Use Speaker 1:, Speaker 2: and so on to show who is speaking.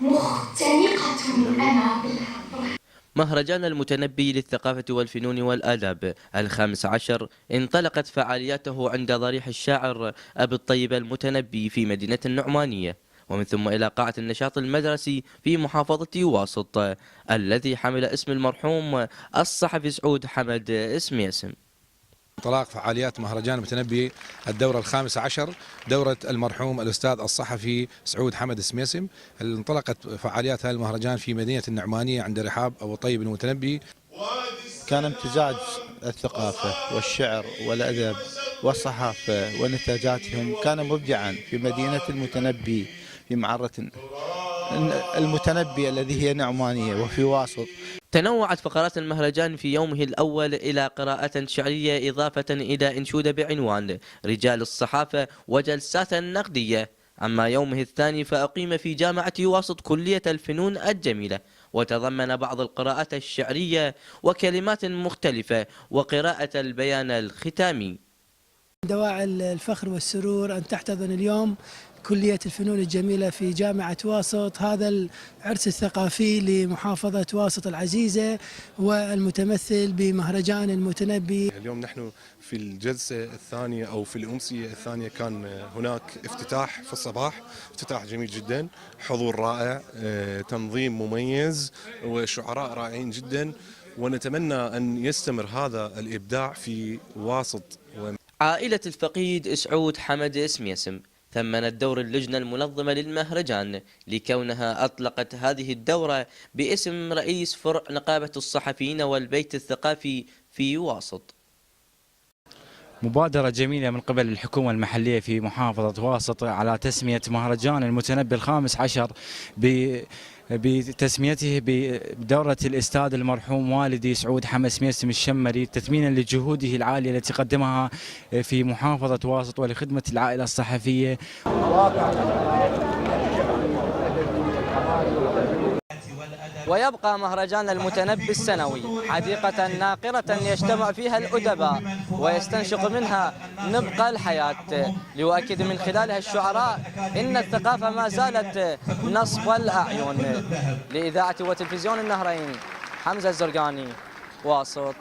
Speaker 1: مختنقة أنا بالحضرة.
Speaker 2: مهرجان المتنبي للثقافة والفنون والآداب الخامس عشر انطلقت فعالياته عند ضريح الشاعر أبي الطيب المتنبي في مدينة النعمانية، ومن ثم إلى قاعة النشاط المدرسي في محافظة واسط الذي حمل اسم المرحوم الصحفي سعود حمد سميسم.
Speaker 3: انطلاق فعاليات مهرجان المتنبي الدورة الخامسة عشر، دورة المرحوم الأستاذ الصحفي سعود حمد سميسم. انطلقت فعاليات هذا المهرجان في مدينة النعمانية عند رحاب أبو طيب المتنبي.
Speaker 4: كان امتزاج الثقافة والشعر والأدب والصحافة ونتاجاتهم كان مبدعا في مدينة المتنبي، في معرة المتنبي الذي هي نعمانية وفي واسط.
Speaker 2: تنوعت فقرات المهرجان في يومه الأول إلى قراءة شعرية إضافة إلى إنشودة بعنوان رجال الصحافة وجلسات نقدية. أما يومه الثاني فأقيم في جامعة واسط كلية الفنون الجميلة، وتضمن بعض القراءات الشعرية وكلمات مختلفة وقراءة البيان الختامي.
Speaker 5: دواعي الفخر والسرور أن تحتضن اليوم كلية الفنون الجميلة في جامعة واسط هذا العرس الثقافي لمحافظة واسط العزيزة، والمتمثل بمهرجان المتنبي.
Speaker 6: اليوم نحن في الجلسة الثانية أو في الأمسية الثانية كان هناك افتتاح في الصباح، افتتاح جميل جدا، حضور رائع، تنظيم مميز وشعراء رائعين جدا، ونتمنى أن يستمر هذا الإبداع في واسط.
Speaker 2: عائلة الفقيد سعود حمد سميسم ثمنت دور اللجنة المنظمة للمهرجان لكونها أطلقت هذه الدورة باسم رئيس فرع نقابة الصحفيين والبيت الثقافي في واسط.
Speaker 7: مبادرة جميلة من قبل الحكومة المحلية في محافظة واسط على تسمية مهرجان المتنبي الخامس عشر بتسميته بدورة الأستاذ المرحوم والدي سعود حمد سميسم الشمري، تثمينا لجهوده العالية التي قدمها في محافظة واسط ولخدمة العائلة الصحفية.
Speaker 2: ويبقى مهرجان المتنبي السنوي حديقة ناقرة يجتمع فيها الأدباء ويستنشق منها نبق الحياة، ليؤكد من خلالها الشعراء إن الثقافة ما زالت نصب الأعين. لإذاعة وتلفزيون النهرين، حمزة الزرقاني، واسط.